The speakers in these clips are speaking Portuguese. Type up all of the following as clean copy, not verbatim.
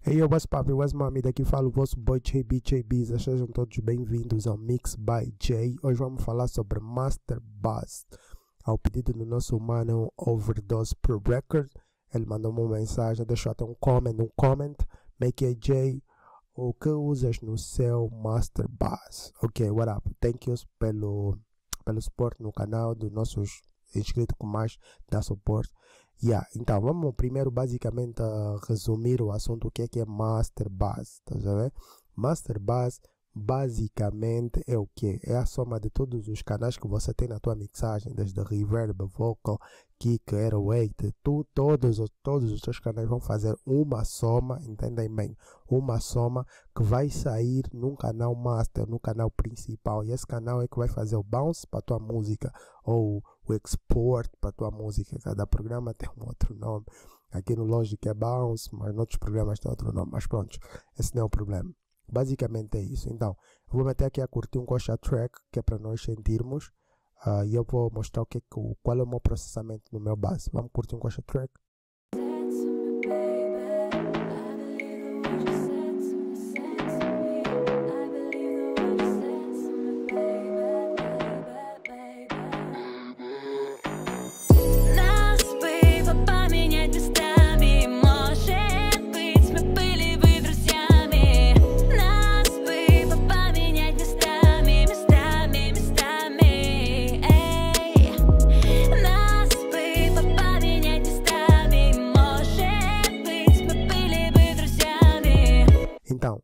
Hey yo, what's poppin', what's mami? Daqui fala o vosso boy JB. Sejam todos bem-vindos ao Mix by J. Hoje vamos falar sobre Master Buzz. Ao pedido do nosso mano Overdose Pro Record, ele mandou-me uma mensagem, deixou até um comment. Make it J, o que usas no seu Master Buzz? Ok, what up? Thank you pelo suporte no canal dos nossos inscritos que mais dá suporte. Então vamos primeiro basicamente resumir o assunto, o que é Master Buzz, tá vendo? Master Buzz basicamente é o que? É a soma de todos os canais que você tem na tua mixagem, desde reverb, vocal, kick, airweight, todos os teus canais vão fazer uma soma, entendem bem? Uma soma que vai sair num canal master, no canal principal, e esse canal é que vai fazer o bounce para a tua música, ou o export para a tua música. Cada programa tem um outro nome. Aqui no Logic é bounce, mas em outros programas tem outro nome, mas pronto, esse não é o problema. Basicamente é isso. Então, eu vou meter aqui a curtir um Kocha Track, que é para nós sentirmos, e eu vou mostrar qual é o meu processamento no meu base. Vamos curtir um Kocha Track. Então,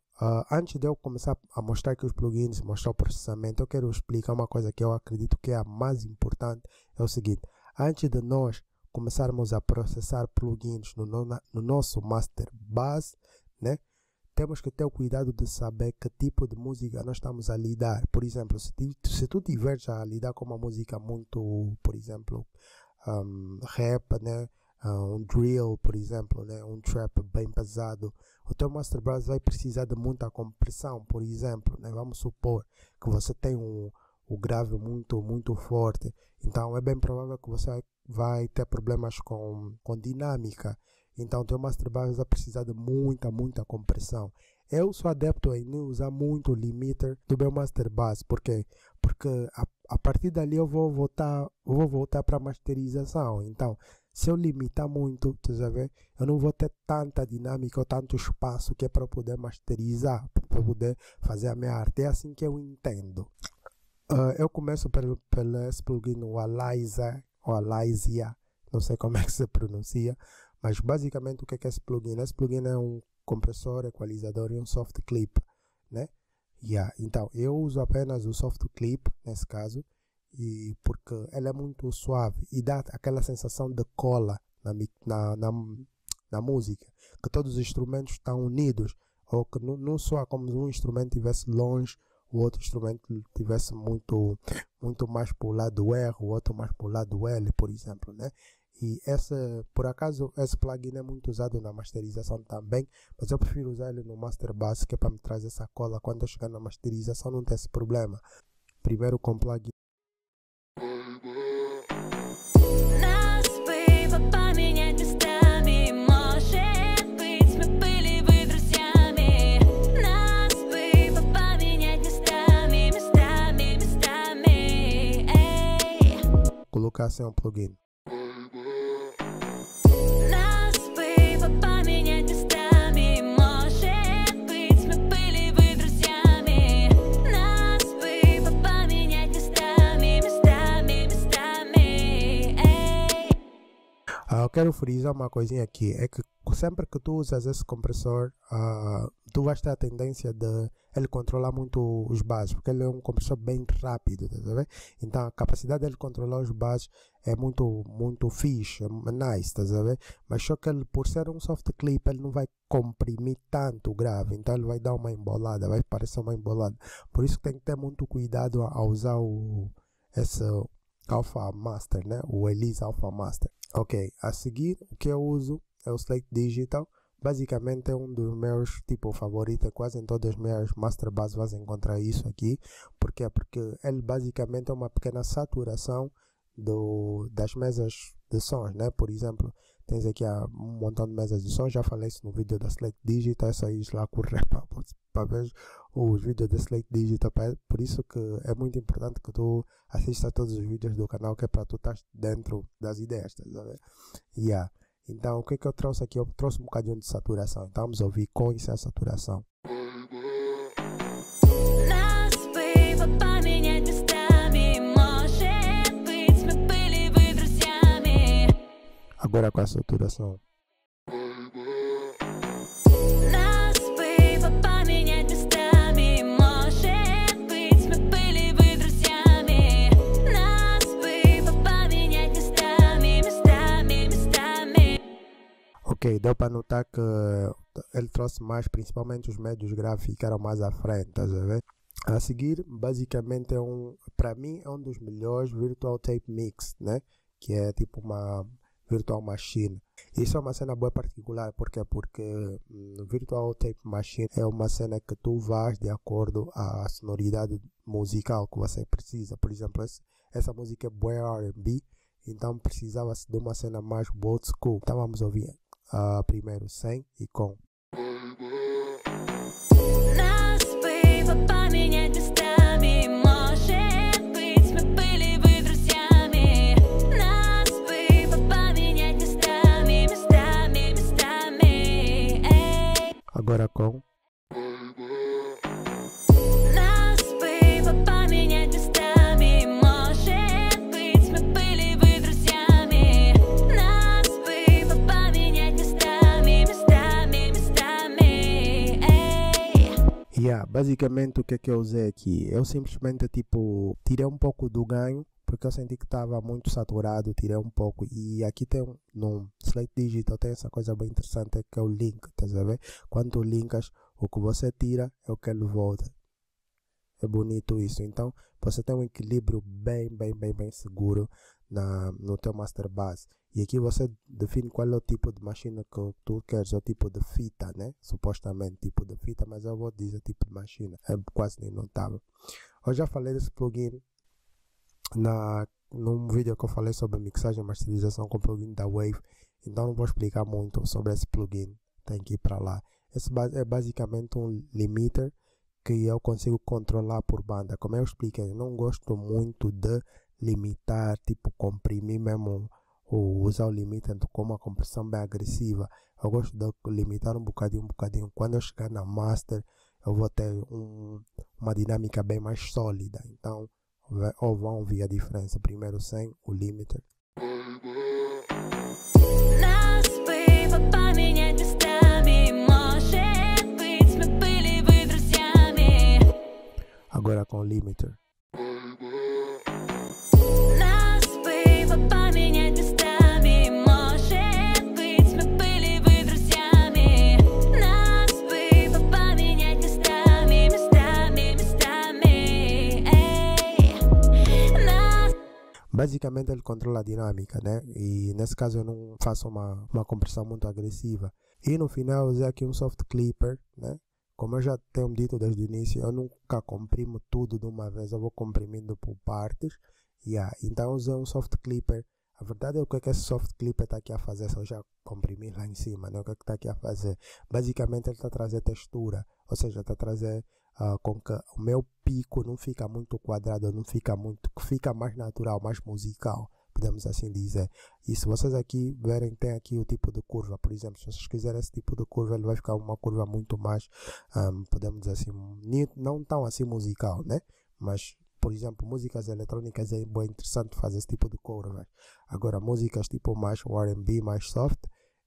antes de eu começar a mostrar aqui os plugins, mostrar o processamento, eu quero explicar uma coisa que eu acredito que é a mais importante. É o seguinte: antes de nós começarmos a processar plugins no nosso Master Buzz, né, temos que ter o cuidado de saber que tipo de música nós estamos a lidar. Por exemplo, se tu tiveres a lidar com uma música muito, por exemplo, rap, né, um drill, por exemplo, né, um trap bem pesado, o teu Master Buzz vai precisar de muita compressão, por exemplo, né? Vamos supor que você tem o grave muito forte, então é bem provável que você vai ter problemas com dinâmica. Então o teu Master Buzz vai precisar de muita compressão. Eu sou adepto em não usar muito o limiter do meu Master Buzz. Por quê? Porque a partir dali eu vou voltar para a masterização. Então, se eu limitar muito, eu não vou ter tanta dinâmica ou tanto espaço que é para poder masterizar, para poder fazer a minha arte. É assim que eu entendo. Eu começo pelo esse plugin, o Aliza, ou Alizia, não sei como é que se pronuncia, mas basicamente o que é esse plugin? Esse plugin é um compressor, equalizador e um soft clip, né? Então, eu uso apenas o soft clip, nesse caso, e porque ele é muito suave e dá aquela sensação de cola na música, que todos os instrumentos estão unidos, ou que não soa como se um instrumento estivesse longe, o outro instrumento estivesse muito mais para o lado R, o outro mais para o lado L, por exemplo, né? E por acaso, esse plugin é muito usado na masterização também, mas eu prefiro usar ele no Master Buzz, que é para me trazer essa cola. Quando eu chegar na masterização não tem esse problema. Primeiro com plugin. Colocar assim um plugin. Eu quero frisar uma coisinha aqui, é que sempre que tu usas esse compressor, tu vais ter a tendência de ele controlar muito os bases, porque ele é um compressor bem rápido, tá vendo? Então a capacidade dele controlar os bases é muito fixe, é nice, tá vendo? Mas só que ele, por ser um soft clip, ele não vai comprimir tanto o grave, então ele vai dar uma embolada, vai parecer uma embolada. Por isso que tem que ter muito cuidado a usar esse Alpha Master, né? O Elise Alpha Master. Ok, a seguir o que eu uso é o Slate Digital. Basicamente é um dos meus favoritos, quase em todas as minhas Master Buzz vas encontrar isso aqui. Por quê? Porque ele basicamente é uma pequena saturação das mesas de sons, né? Por exemplo, tens aqui um montão de mesas de som, já falei isso no vídeo da Slate Digital, é só ir lá correr para ver os vídeos da Slate Digital, por isso que é muito importante que tu assista a todos os vídeos do canal, que é para tu estar dentro das ideias, tá vendo? Então, o que eu trouxe aqui? Eu trouxe um bocadinho de saturação, então vamos ouvir com e sem a saturação. Agora com a saturação. Ok, deu para notar que ele trouxe mais, principalmente os médios gráficos ficaram mais à frente, tá vendo? A seguir, basicamente para mim é um dos melhores Virtual Tape Mix, né? Que é tipo uma Virtual Machine. Isso é uma cena boa particular, porque Virtual Tape Machine é uma cena que tu vais de acordo à sonoridade musical que você precisa. Por exemplo, essa música é boa R&B, então precisava-se de uma cena mais old school. Então vamos ouvir primeiro sem e com. Agora com. Basicamente o que é que eu usei aqui? Eu simplesmente tipo tirei um pouco do ganho, porque eu senti que estava muito saturado, tirei um pouco. E aqui tem no Slate Digital tem essa coisa bem interessante, que é o link, tá vendo? Quando tu linkas, o que você tira é o que ele volta. É bonito isso. Então você tem um equilíbrio bem seguro no teu master base. E aqui você define qual é o tipo de máquina que tu queres, o tipo de fita, né? Supostamente tipo de fita, mas eu vou dizer tipo de máquina. É quase nem notável. Eu já falei desse plugin num vídeo que eu falei sobre mixagem e masterização com o plugin da Wave. Então não vou explicar muito sobre esse plugin. Tem que ir para lá. Esse é basicamente um limiter que eu consigo controlar por banda. Como eu expliquei, eu não gosto muito de limitar, tipo comprimir mesmo, ou usar o limiter com uma compressão bem agressiva. Eu gosto de limitar um bocadinho. Quando eu chegar na master, eu vou ter uma dinâmica bem mais sólida. Então, ou vão ouvir a diferença. Primeiro sem o limiter. Agora com o limiter. Basicamente ele controla a dinâmica, né? E nesse caso eu não faço uma compressão muito agressiva. E no final eu usei aqui um soft clipper, né? Como eu já tenho dito desde o início, eu nunca comprimo tudo de uma vez, eu vou comprimindo por partes. Então eu usei um soft clipper. A verdade é o que esse soft clipper está aqui a fazer, se eu já comprimi lá em cima, né? O que está aqui a fazer? Basicamente ele está a trazer textura, ou seja, está a trazer com que o meu pico não fica muito quadrado, fica mais natural, mais musical, podemos assim dizer. E se vocês aqui verem, tem aqui o tipo de curva, por exemplo, se vocês quiserem esse tipo de curva, ele vai ficar uma curva muito mais, podemos dizer assim, não tão assim musical, né? Mas, por exemplo, músicas eletrônicas é bem interessante fazer esse tipo de curva. Agora, músicas tipo mais R&B, mais soft,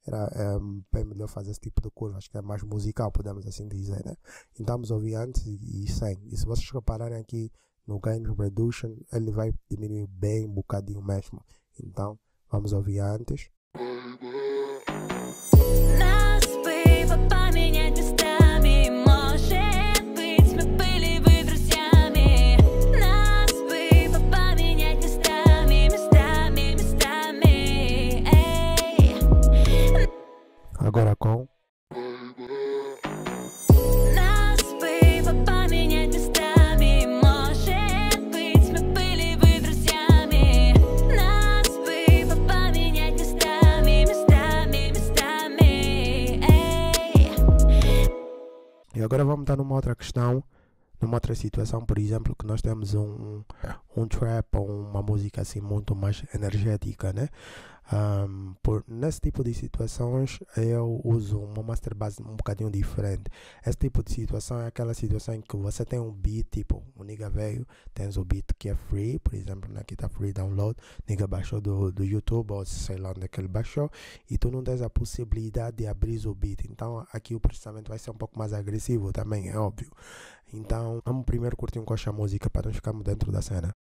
é bem melhor fazer esse tipo de curva, acho que é mais musical, podemos assim dizer, né? Então vamos ouvir antes e sem. E se vocês repararem aqui no Gain Reduction, ele vai diminuir bem um bocadinho mesmo. Então vamos ouvir antes. Agora com. E agora vamos estar numa outra questão, numa outra situação, por exemplo, que nós temos um trap ou uma música assim muito mais energética, né? Nesse tipo de situações eu uso uma master base um bocadinho diferente. Esse tipo de situação é aquela situação em que você tem um beat, tipo, o nigga veio, tens o beat que é free, por exemplo, né, que tá free download, nigga baixou do YouTube ou sei lá onde é que ele baixou, e tu não tens a possibilidade de abrir o beat, então aqui o processamento vai ser um pouco mais agressivo também, é óbvio. Então vamos primeiro curtir um coxa música para nós ficarmos dentro da cena.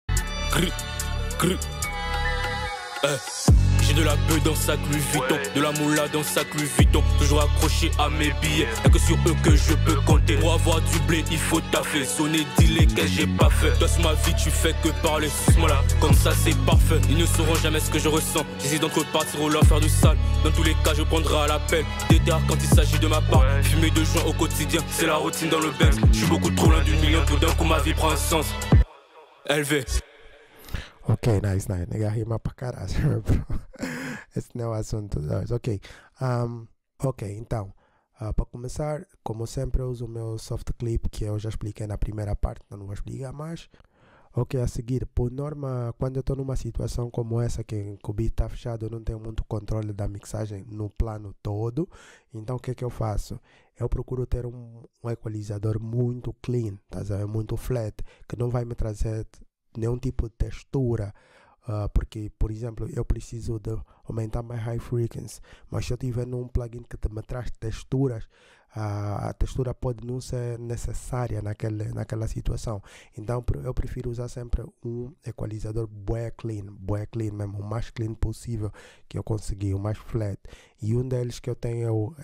J'ai de la beuh dans sac Louis Vuitton, de la moula dans sac Louis Vuitton, toujours accroché à mes billets, y'a que sur eux que je peux compter. Pour avoir du blé il faut taffer, sonner, dealer que j'ai pas fait. Toi sur ma vie tu fais que parler, suce-moi là, comme ça c'est parfait. Ils ne sauront jamais ce que je ressens, j'hésite d'entre partir ou leur faire du sale. Dans tous les cas je prendrai à l'appel, déterre quand il s'agit de ma part. Fumer de joint au quotidien, c'est la routine dans le Benz. Je suis beaucoup trop loin du million, tout d'un coup ma vie prend un sens. LV. Ok, nice. Nigga rima pra caralho, bro. Esse não é o assunto de hoje. Ok, então, para começar, como sempre, eu uso o meu soft clip, que eu já expliquei na primeira parte, não vou explicar mais. Ok, a seguir, por norma, quando eu estou numa situação como essa, que o beat está fechado, eu não tenho muito controle da mixagem no plano todo, então o que é que eu faço? Eu procuro ter um equalizador muito clean, tá sabendo? Muito flat, que não vai me trazer nenhum tipo de textura, porque, por exemplo, eu preciso de aumentar my high frequency, mas se eu tiver num plugin que me traz texturas, a textura pode não ser necessária naquela situação. Então eu prefiro usar sempre um equalizador bué clean mesmo, o mais clean possível que eu consegui, o mais flat. E um deles que eu tenho é o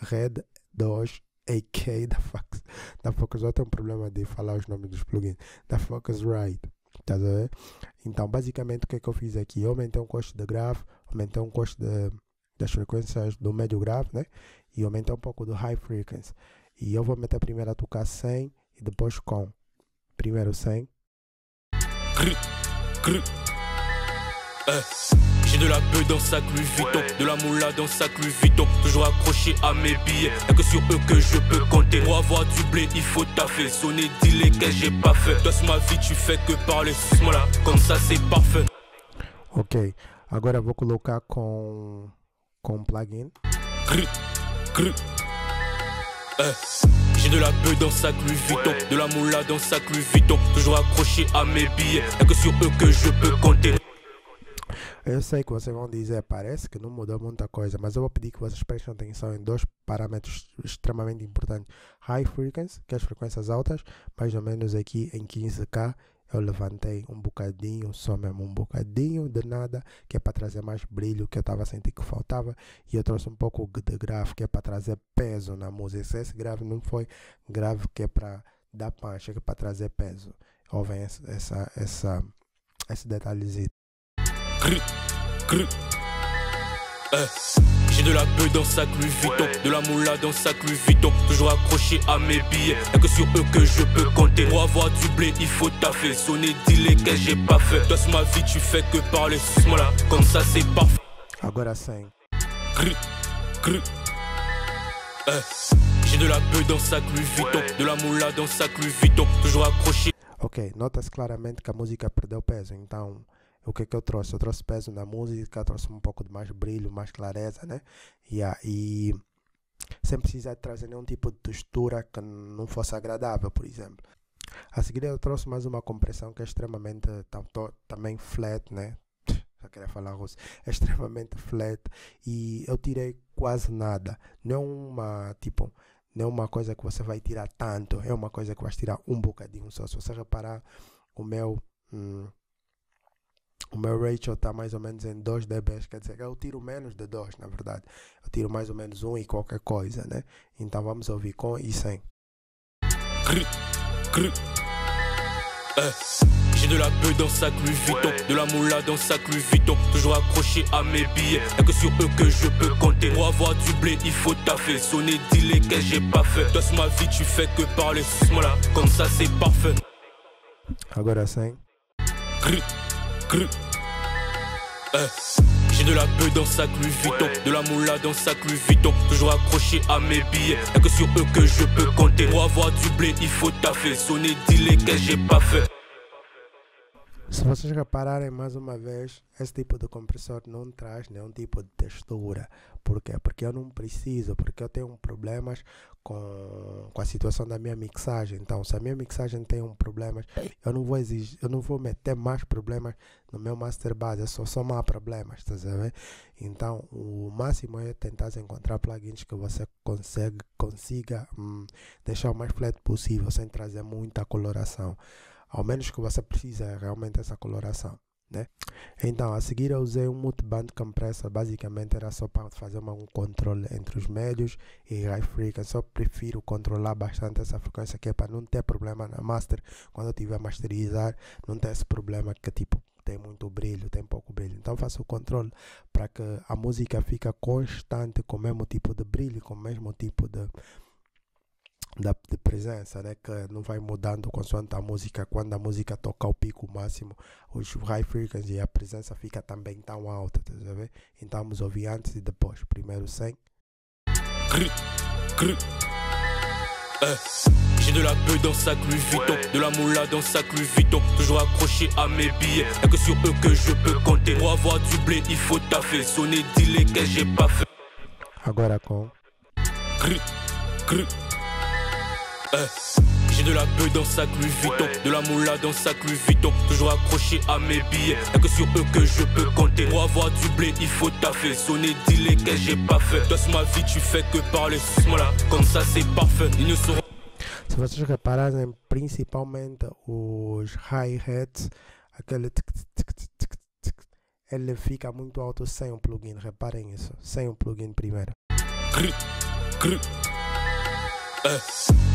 Red 2 AK da Focusrite. Eu tenho um problema de falar os nomes dos plugins, da Focusrite. Tá, então basicamente o que é que eu fiz aqui? Eu aumentei um custo de grave, aumentei um custo das frequências do médio grave, né? E aumentei um pouco do high frequency. E eu vou meter primeiro a tocar 100 e depois com primeiro 100. J'ai de la beuh dans sac Louis Vuitton, de la moula dans sac Louis Vuitton, toujours accroché à mes billets, y'a que sur eux que je peux compter. Pour avoir du blé il faut taffer, sonner, dealer que j'ai pas fait. Toi sur ma vie tu fais que parler, suce-moi là, comme ça c'est parfait. Ok, agora eu vou colocar com plugin. J'ai de la beuh dans sac Louis Vuitton, de la moula dans sac Louis Vuitton, toujours accroché à mes billets, y'a que sur eux que je peux compter. Eu sei que vocês vão dizer, parece que não mudou muita coisa, mas eu vou pedir que vocês prestem atenção em dois parâmetros extremamente importantes. High frequency, que é as frequências altas, mais ou menos aqui em 15K, eu levantei um bocadinho, só mesmo um bocadinho de nada, que é para trazer mais brilho, que eu estava sentindo que faltava, e eu trouxe um pouco de grave, que é para trazer peso na música. Se esse grave não foi grave que é para dar pancha, que é para trazer peso. Ouvem esse detalhezinho. J'ai de la beuh dans sac Louis Vuitton, de la moula dans sac Louis Vuitton, toujours accroché à mes billets, y'a que sur eux que je peux compter. Pour avoir du blé il faut taffer, sonner, dealer que j'ai pas fait. Toi sur ma vie tu fais que parler, suce-moi là, comme ça c'est parfait. Agora 100. J'ai de la beuh dans sac Louis Vuitton, de la moula dans sac Louis Vuitton, toujours accroché. Ok, nota-se claramente que a música perdeu peso, então o que é que eu trouxe? Eu trouxe peso na música, trouxe um pouco de mais brilho, mais clareza, né? E sem precisar de trazer nenhum tipo de textura que não fosse agradável, por exemplo. A seguir eu trouxe mais uma compressão que é extremamente também flat, né? Já queria falar russo. É extremamente flat e eu tirei quase nada. Não é uma coisa que você vai tirar tanto, é uma coisa que vai tirar um bocadinho só. Se você reparar, o meu ratio está mais ou menos em 2 dB, quer dizer que eu tiro menos de 2, na verdade. Eu tiro mais ou menos 1 e qualquer coisa, né? Então vamos ouvir com e sem. J'ai de la beuh dans sac Louis Vuitton, de la moula dans sac Louis Vuitton, toujours accroché à mes billets, y'a que sur eux que je peux compter. Pour avoir du blé il faut taffer, sonner, dealer que j'ai pas fait. Toi sur ma vie tu fais que parler, suce-moi là, comme ça c'est parfait. Agora 100. J'ai de la beuh dans sac Louis Vuitton, de la moula dans sac Louis Vuitton. Toujours accroché à mes billets, y'a que sur eux que je peux compter. Pour avoir du blé, il faut taffer, sonner, dealer que j'ai pas fait. Se vocês repararem mais uma vez, esse tipo de compressor não traz nenhum tipo de textura. Por quê? Porque eu não preciso, porque eu tenho problemas com a situação da minha mixagem. Então, se a minha mixagem tem problemas, eu não vou exigir, eu não vou meter mais problemas no meu master base, eu só somar problemas, tá vendo? Então, o máximo é tentar encontrar plugins que você consiga deixar o mais flat possível, sem trazer muita coloração. Ao menos que você precisa realmente dessa coloração, né? Então, a seguir eu usei um multiband compressor, basicamente era só para fazer um controle entre os médios e high frequency. Eu prefiro controlar bastante essa frequência aqui para não ter problema na master, quando eu tiver a masterizar, não ter esse problema que tipo tem muito brilho, tem pouco brilho. Então faço o controle para que a música fique constante com o mesmo tipo de brilho, com o mesmo tipo de presença, né? Que não vai mudando consoante a música. Quando a música toca o pico máximo, os high frequency e a presença fica também tão alta, tá vendo? Então vamos ouvir antes e depois. Primeiro sem. J'ai de la beuh dans sac Louis Vuitton, de la moula dans sac Louis Vuitton. Toujours accroché à mes billets, y'a que sur eux que je peux compter. Pour avoir du blé, il faut taffer, sonner, dealer que j'ai pas fait. Agora com. J'ai de la beuh dans sac Louis Vuitton, de la moula dans sac Louis Vuitton. Toujours accroché à mes billets, y'a que sur eux que je peux compter. Pour avoir du blé, il faut taffer, sonner, dealer que j'ai pas fait. Toi, ma vie, tu fais que parler, moi là, comme ça c'est parfait. Ils ne sauront. Se vocês repararem, principalmente os hi-hats, aquele ele fica muito alto sem um plugin. Reparem isso, sem um plugin primeiro.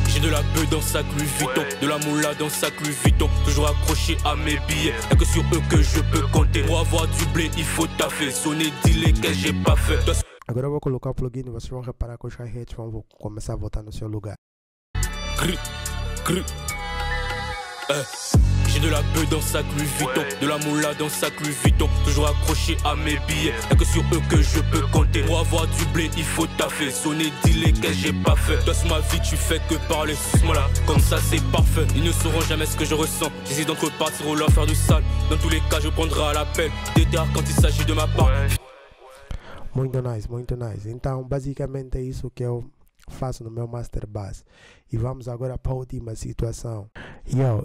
J'ai de la beuh dans sac Louis Vuitton, de la moula dans sac Louis Vuitton. Toujours accroché à mes billets, y'a que sur eux que je peux compter. Pour avoir du blé, il faut taffer, sonner, dealer que j'ai pas fait. Agora eu vou colocar o plugin e vocês vão reparar que os hi-hats vão começar a voltar no seu lugar. J'ai de la beuh dans sac Louis Vuitton, de la moula dans sac Louis Vuitton. Toujours accroché à mes billets, y'a que sur eux que je peux compter. Pour avoir du blé, il faut taffer, sonner, dealer que j'ai pas fait. Toi, ma vie, tu fais que parler, moi là, comme ça c'est parfait. Ils ne sauront jamais ce que je ressens. J'hésite entre partir ou leur faire du sale. Dans tous les cas, je prendrai à l'appel des terres quand il s'agit de ma part. Muito nice, muito nice. Então, basicamente é isso que eu faço no meu master base. E vamos agora para a última situação.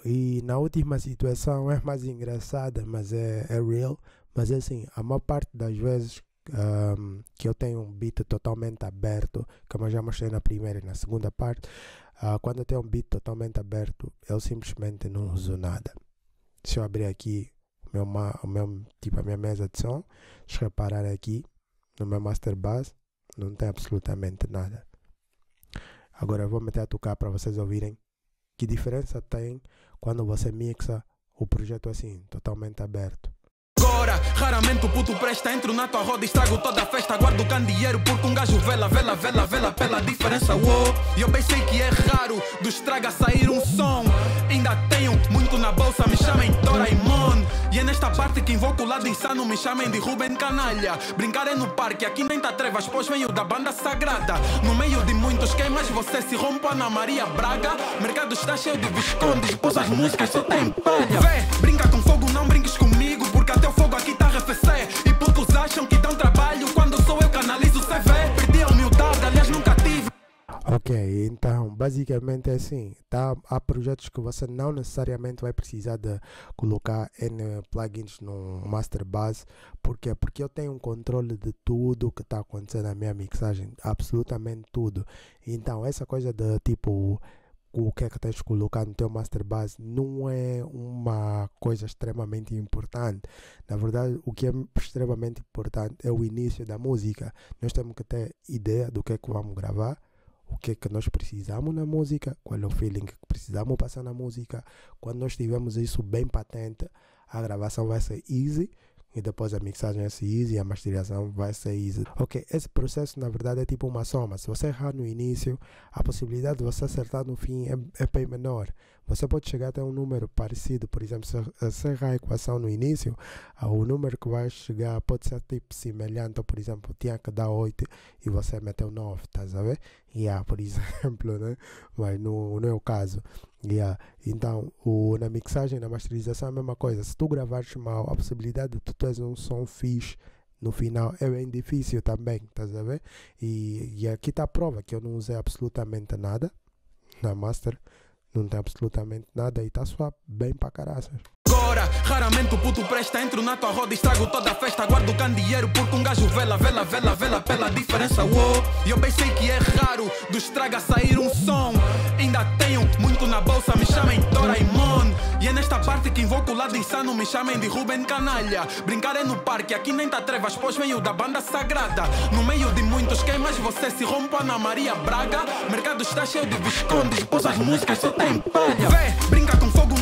E na última situação é mais engraçada, mas é real. Mas é assim, a maior parte das vezes que eu tenho um beat totalmente aberto, como eu já mostrei na primeira e na segunda parte, quando eu tenho um beat totalmente aberto, eu simplesmente não uso nada. Se eu abrir aqui a minha mesa de som, se reparar aqui no meu master base, não tem absolutamente nada. Agora eu vou meter a tocar para vocês ouvirem que diferença tem quando você mixa o projeto assim, totalmente aberto. Agora, raramente o puto presta. Entro na tua roda e estrago toda a festa. Guardo o candeeiro porque um gajo vela pela diferença. E eu bem sei que é raro do estraga sair um som. Ainda tenho muito na bolsa, me chamem Doraemon. E é nesta parte que invoco o lado insano, me chamem de Ruben Canalha. Brincar é no parque, aqui nem tá trevas, pois venho da banda sagrada. No meio de muitos queimas, você se rompa Ana Maria Braga. Mercado está cheio de viscondes, pois as músicas só tem palha. Vê, brinca com fogo, não brinques comigo, porque até o fogo aqui tá RFC. E putos acham que dão trabalho quando sou eu canalizo o CV. Perdi a humildade, aliás nunca tive. Ok, então basicamente é assim, há projetos que você não necessariamente vai precisar de colocar N plugins no master base. Por quê? Porque eu tenho um controle de tudo que está acontecendo na minha mixagem, absolutamente tudo. Então essa coisa de tipo o que é que tens de colocar no teu master base não é uma coisa extremamente importante. Na verdade, o que é extremamente importante é o início da música. Nós temos que ter ideia do que é que vamos gravar, o que é que nós precisamos na música, qual é o feeling que precisamos passar na música. Quando nós tivermos isso bem patente, a gravação vai ser easy e depois a mixagem vai ser easy e a masterização vai ser easy. Ok, esse processo na verdade é tipo uma soma. Se você errar no início, a possibilidade de você acertar no fim é bem menor. você pode chegar até um número parecido. Por exemplo, se errar a equação no início, o número que vai chegar pode ser tipo semelhante. Ou, por exemplo, tinha que dar 8 e você meteu 9, estás a ver? Por exemplo, né? Mas não é o caso. Então, na mixagem, na masterização é a mesma coisa. Se tu gravares mal, a possibilidade de tu teres um som fixe no final é bem difícil também, estás a ver? E aqui está a prova que eu não usei absolutamente nada na master, não tem absolutamente nada e está suave bem para caraças. Agora, raramente o puto presta, entro na tua roda e estrago toda a festa, guardo o candeeiro porque um gajo vela pela diferença, uou. E eu bem sei que é raro do estraga sair um som, ainda tenho muito na bolsa, me chamem Doraemon. E é nesta parte que invoco o lado insano, me chamem de Ruben Canalha. Brincar é no parque, aqui nem tá trevas, pois venho da banda sagrada. No meio de muitos queimas, você se rompa na Maria Braga. Mercado está cheio de viscondes, pois as músicas só tem palha. Vê, brinca com fogo